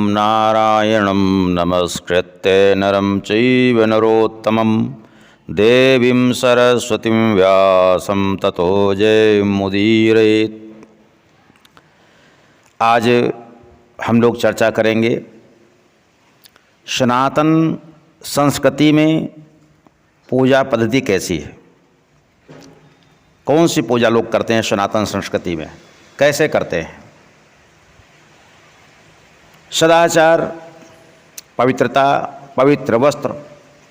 नारायणं नमस्कृत्य नरं चैव नरोत्तमं देवीं सरस्वतीं व्यासं ततो जयमुदीरयेत्। आज हम लोग चर्चा करेंगे सनातन संस्कृति में पूजा पद्धति कैसी है। कौन सी पूजा लोग करते हैं सनातन संस्कृति में, कैसे करते हैं। सदाचार, पवित्रता, पवित्र वस्त्र,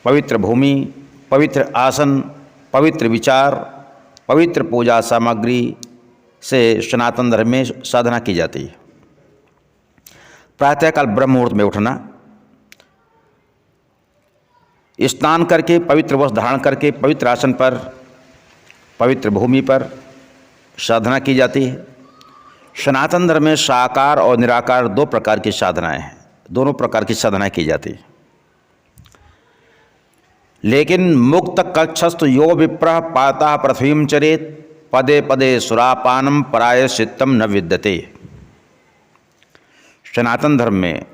पवित्र भूमि, पवित्र आसन, पवित्र विचार, पवित्र पूजा सामग्री से सनातन धर्म में साधना की जाती है। प्रातःकाल ब्रह्म मुहूर्त में उठना, स्नान करके पवित्र वस्त्र धारण करके पवित्र आसन पर, पवित्र भूमि पर साधना की जाती है। सनातन धर्म में साकार और निराकार दो प्रकार की साधनाएं हैं, दोनों प्रकार की साधना की जाती है। लेकिन मुक्त कक्षस्थु यो विप्रः पाता पृथ्वीं चरेत पदे पदे सुरापानम प्रायश्चित्तम न विद्यते। सनातन धर्म में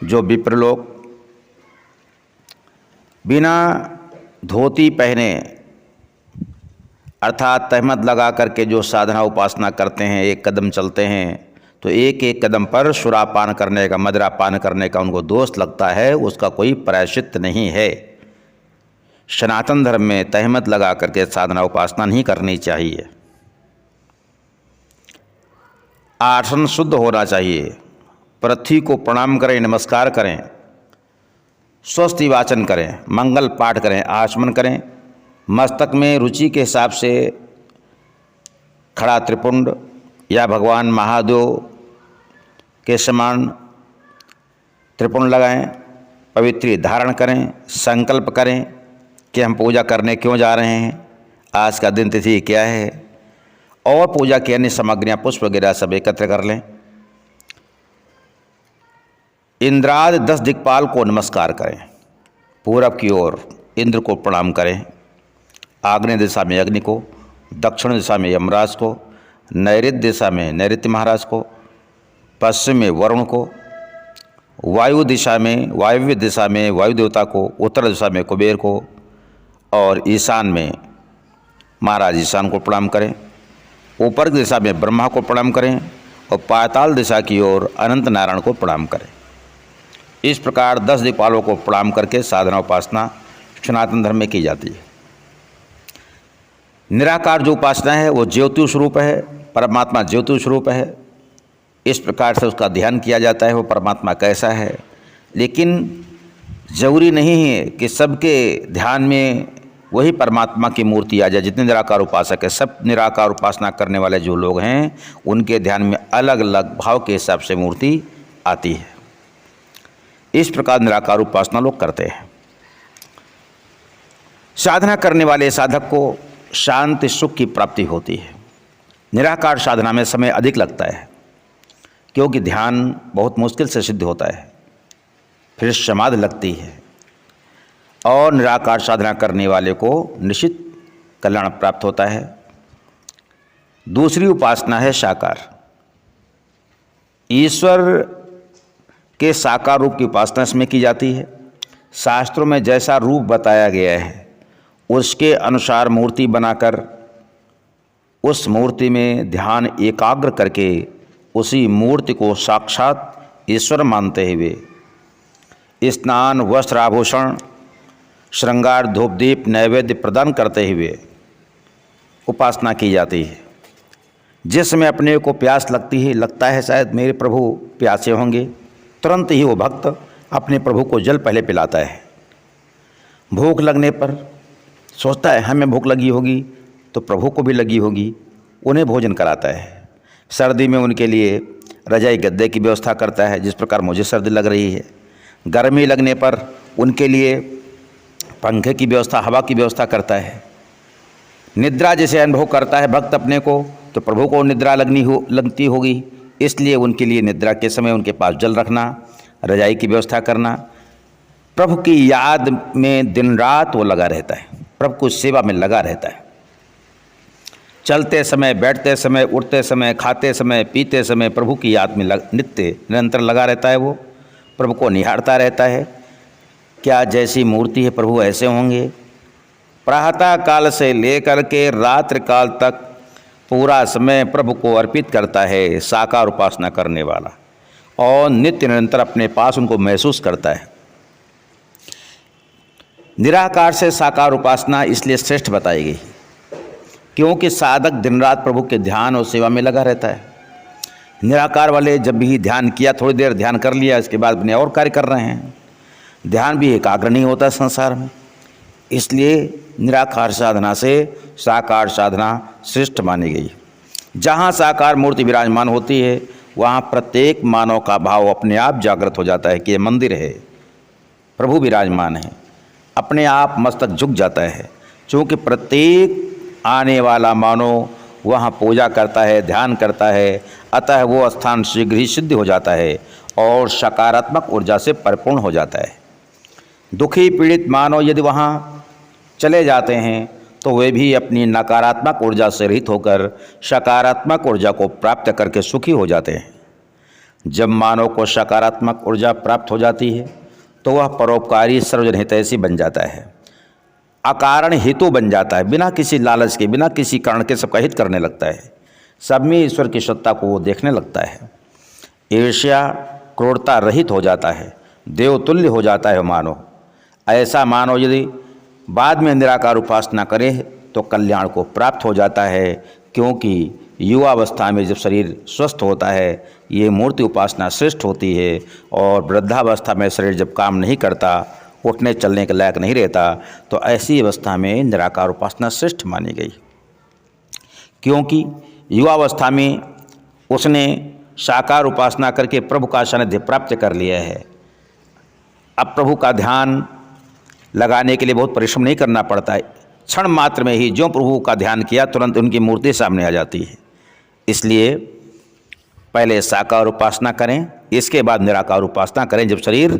जो विप्र लोग बिना धोती पहने अर्थात तहमत लगा करके जो साधना उपासना करते हैं, एक कदम चलते हैं तो एक एक कदम पर सुरापान करने का, मदिरा पान करने का उनको दोष लगता है, उसका कोई प्रायश्चित्त नहीं है। सनातन धर्म में तहमत लगा करके साधना उपासना नहीं करनी चाहिए। आसन शुद्ध होना चाहिए, पृथ्वी को प्रणाम करें, नमस्कार करें, स्वस्ति वाचन करें, मंगल पाठ करें, आचमन करें। मस्तक में रुचि के हिसाब से खड़ा त्रिपुंड या भगवान महादेव के समान त्रिपुंड लगाएं, पवित्र धारण करें, संकल्प करें कि हम पूजा करने क्यों जा रहे हैं, आज का दिन तिथि क्या है, और पूजा की अन्य सामग्रियाँ पुष्प वगैरह सब एकत्र कर लें। इंद्रादि 10 दिक्पाल को नमस्कार करें, पूरब की ओर इंद्र को प्रणाम करें, आग्नेय दिशा में अग्नि को, दक्षिण दिशा में यमराज को, नैऋत्य दिशा में नैऋत्य महाराज को, पश्चिम में वरुण को, वायु दिशा में वायव्य दिशा में वायु देवता को, उत्तर दिशा में कुबेर को, और ईशान में महाराज ईशान को प्रणाम करें। ऊपर की दिशा में ब्रह्मा को प्रणाम करें और पाताल दिशा की ओर अनंत नारायण को प्रणाम करें। इस प्रकार 10 दिक्पालों को प्रणाम करके साधना उपासना सनातन धर्म में की जाती है। निराकार जो उपासना है वो ज्योति स्वरूप है, परमात्मा ज्योति स्वरूप है। इस प्रकार से उसका ध्यान किया जाता है, वो परमात्मा कैसा है। लेकिन जरूरी नहीं है कि सबके ध्यान में वही परमात्मा की मूर्ति आ जाए। जितने निराकार उपासक है, सब निराकार उपासना करने वाले जो लोग हैं उनके ध्यान में अलग अलग भाव के हिसाब से मूर्ति आती है। इस प्रकार निराकार उपासना लोग करते हैं। साधना करने वाले साधक को शांति सुख की प्राप्ति होती है। निराकार साधना में समय अधिक लगता है क्योंकि ध्यान बहुत मुश्किल से सिद्ध होता है, फिर समाधि लगती है, और निराकार साधना करने वाले को निश्चित कल्याण प्राप्त होता है। दूसरी उपासना है साकार। ईश्वर के साकार रूप की उपासना इसमें की जाती है। शास्त्रों में जैसा रूप बताया गया है उसके अनुसार मूर्ति बनाकर उस मूर्ति में ध्यान एकाग्र करके उसी मूर्ति को साक्षात ईश्वर मानते हुए स्नान, वस्त्र, आभूषण, श्रृंगार, धूप दीप, नैवेद्य प्रदान करते हुए उपासना की जाती है। जिसमें अपने को प्यास लगता है शायद मेरे प्रभु प्यासे होंगे, तुरंत ही वो भक्त अपने प्रभु को जल पहले पिलाता है। भूख लगने पर सोचता है हमें भूख लगी होगी तो प्रभु को भी लगी होगी, उन्हें भोजन कराता है। सर्दी में उनके लिए रजाई गद्दे की व्यवस्था करता है, जिस प्रकार मुझे सर्दी लग रही है। गर्मी लगने पर उनके लिए पंखे की व्यवस्था, हवा की व्यवस्था करता है। निद्रा जैसे अनुभव करता है भक्त अपने को तो प्रभु को निद्रा लगती होगी, इसलिए उनके लिए निद्रा के समय उनके पास जल रखना, रजाई की व्यवस्था करना। प्रभु की याद में दिन रात वो लगा रहता है, प्रभु की सेवा में लगा रहता है। चलते समय, बैठते समय, उठते समय, खाते समय, पीते समय प्रभु की याद में नित्य निरंतर लगा रहता है, वो प्रभु को निहारता रहता है। क्या जैसी मूर्ति है प्रभु ऐसे होंगे। प्रातः काल से लेकर के रात्रि काल तक पूरा समय प्रभु को अर्पित करता है साकार उपासना करने वाला, और नित्य निरंतर अपने पास उनको महसूस करता है। निराकार से साकार उपासना इसलिए श्रेष्ठ बताई गई क्योंकि साधक दिन रात प्रभु के ध्यान और सेवा में लगा रहता है। निराकार वाले जब भी ध्यान किया, थोड़ी देर ध्यान कर लिया, इसके बाद अपने और कार्य कर रहे हैं। ध्यान भी एकाग्र नहीं होता संसार में, इसलिए निराकार साधना से साकार साधना श्रेष्ठ मानी गई। जहाँ साकार मूर्ति विराजमान होती है वहाँ प्रत्येक मानव का भाव अपने आप जागृत हो जाता है कि ये मंदिर है, प्रभु विराजमान है। अपने आप मस्तक झुक जाता है, क्योंकि प्रत्येक आने वाला मानव वहाँ पूजा करता है, ध्यान करता है, अतः वो स्थान शीघ्र ही सिद्ध हो जाता है और सकारात्मक ऊर्जा से परिपूर्ण हो जाता है। दुखी पीड़ित मानव यदि वहाँ चले जाते हैं तो वे भी अपनी नकारात्मक ऊर्जा से रहित होकर सकारात्मक ऊर्जा को प्राप्त करके सुखी हो जाते हैं। जब मानव को सकारात्मक ऊर्जा प्राप्त हो जाती है तो वह परोपकारी सर्वजनहितैषी बन जाता है, अकारण हेतु बन जाता है, बिना किसी लालच के, बिना किसी कारण के सबका हित करने लगता है। सब में ईश्वर की सत्ता को वो देखने लगता है। ईर्ष्या क्रूरता रहित हो जाता है, देवतुल्य हो जाता है मानव। ऐसा मानव यदि बाद में निराकार उपासना करे तो कल्याण को प्राप्त हो जाता है, क्योंकि युवावस्था में जब शरीर स्वस्थ होता है ये मूर्ति उपासना श्रेष्ठ होती है, और वृद्धावस्था में शरीर जब काम नहीं करता, उठने चलने के लायक नहीं रहता, तो ऐसी अवस्था में निराकार उपासना श्रेष्ठ मानी गई। क्योंकि युवावस्था में उसने साकार उपासना करके प्रभु का सानिध्य प्राप्त कर लिया है। अब प्रभु का ध्यान लगाने के लिए बहुत परिश्रम नहीं करना पड़ता है, क्षण मात्र में ही जो प्रभु का ध्यान किया तुरंत उनकी मूर्ति सामने आ जाती है। इसलिए पहले साकार उपासना करें, इसके बाद निराकार उपासना करें जब शरीर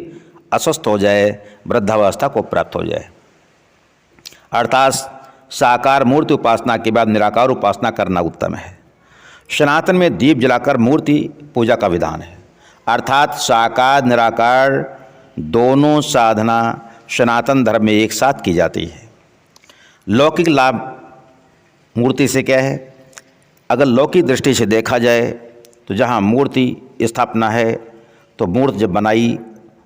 अस्वस्थ हो जाए, वृद्धावस्था को प्राप्त हो जाए। अर्थात साकार मूर्ति उपासना के बाद निराकार उपासना करना उत्तम है। सनातन में दीप जलाकर मूर्ति पूजा का विधान है, अर्थात साकार निराकार दोनों साधना सनातन धर्म में एक साथ की जाती है। लौकिक लाभ मूर्ति से क्या है? अगर लौकिक दृष्टि से देखा जाए तो जहाँ मूर्ति स्थापना है तो मूर्ति जब बनाई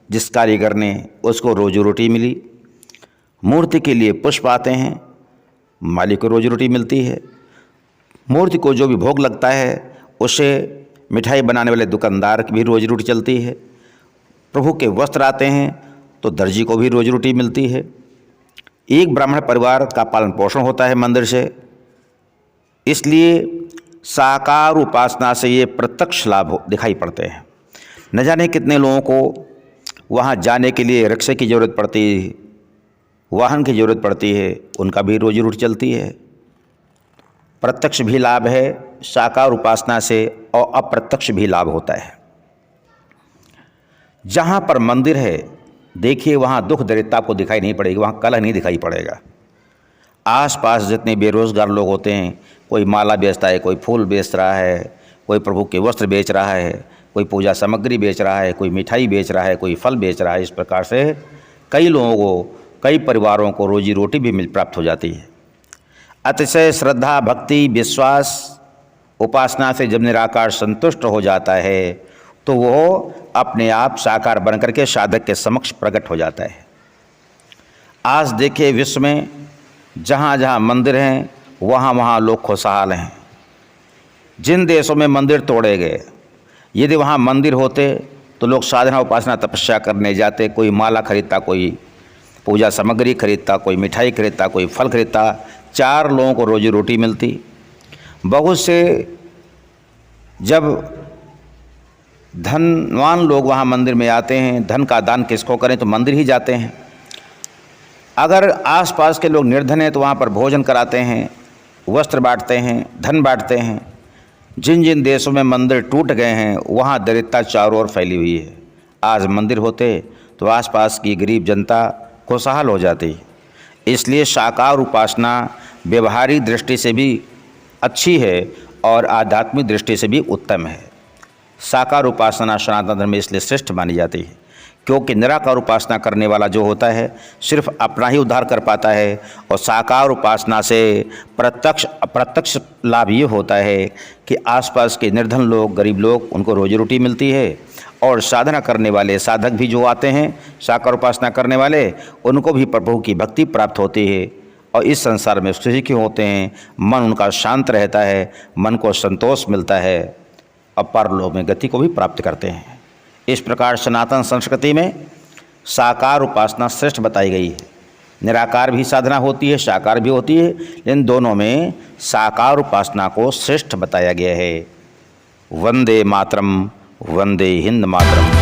जिस कारीगर ने, उसको रोजी रोटी मिली। मूर्ति के लिए पुष्प आते हैं, मालिक को रोजी रोटी मिलती है। मूर्ति को जो भी भोग लगता है उससे मिठाई बनाने वाले दुकानदार की भी रोजी रोटी चलती है। प्रभु के वस्त्र आते हैं तो दर्जी को भी रोजी रोटी मिलती है। एक ब्राह्मण परिवार का पालन पोषण होता है मंदिर से। इसलिए साकार उपासना से ये प्रत्यक्ष लाभ दिखाई पड़ते हैं। न जाने कितने लोगों को वहाँ जाने के लिए रिक्शे की ज़रूरत पड़ती है, वाहन की ज़रूरत पड़ती है, उनका भी रोजी रोटी चलती है। प्रत्यक्ष भी लाभ है साकार उपासना से, और अप्रत्यक्ष भी लाभ होता है। जहाँ पर मंदिर है देखिए वहाँ दुख दरिद्रता आपको दिखाई नहीं पड़ेगी, वहाँ कलह नहीं दिखाई पड़ेगा। आसपास जितने बेरोजगार लोग होते हैं, कोई माला बेचता है, कोई फूल बेच रहा है, कोई प्रभु के वस्त्र बेच रहा है, कोई पूजा सामग्री बेच रहा है, कोई मिठाई बेच रहा है, कोई फल बेच रहा है। इस प्रकार से कई लोगों को, कई परिवारों को रोजी रोटी भी प्राप्त हो जाती है। अतिशय श्रद्धा, भक्ति, विश्वास, उपासना से जब निराकार संतुष्ट हो जाता है तो वो अपने आप साकार बन करके साधक के समक्ष प्रकट हो जाता है। आज देखिए विश्व में जहाँ जहाँ मंदिर हैं वहाँ वहाँ लोग खुशहाल हैं। जिन देशों में मंदिर तोड़े गए, यदि वहाँ मंदिर होते तो लोग साधना उपासना तपस्या करने जाते। कोई माला खरीदता, कोई पूजा सामग्री खरीदता, कोई मिठाई खरीदता, कोई फल खरीदता, 4 लोगों को रोजी रोटी मिलती। बहुत से जब धनवान लोग वहाँ मंदिर में आते हैं, धन का दान किसको करें तो मंदिर ही जाते हैं। अगर आसपास के लोग निर्धन हैं तो वहाँ पर भोजन कराते हैं, वस्त्र बांटते हैं, धन बांटते हैं। जिन जिन देशों में मंदिर टूट गए हैं वहाँ दरिद्रता चारों ओर फैली हुई है। आज मंदिर होते तो आसपास की गरीब जनता खुशहाल हो जाती। इसलिए साकार उपासना व्यवहारिक दृष्टि से भी अच्छी है और आध्यात्मिक दृष्टि से भी उत्तम है। साकार उपासना सनातन धर्म में इसलिए श्रेष्ठ मानी जाती है क्योंकि निराकार उपासना करने वाला जो होता है सिर्फ अपना ही उद्धार कर पाता है, और साकार उपासना से अप्रत्यक्ष लाभ ये होता है कि आसपास के निर्धन लोग, गरीब लोग, उनको रोजी रोटी मिलती है, और साधना करने वाले साधक भी जो आते हैं साकार उपासना करने वाले, उनको भी प्रभु की भक्ति प्राप्त होती है और इस संसार में सुखी होते हैं। मन उनका शांत रहता है, मन को संतोष मिलता है और परलोक में गति को भी प्राप्त करते हैं। इस प्रकार सनातन संस्कृति में साकार उपासना श्रेष्ठ बताई गई है। निराकार भी साधना होती है, साकार भी होती है, लेकिन दोनों में साकार उपासना को श्रेष्ठ बताया गया है। वंदे मातरम, वंदे हिंद मातरम।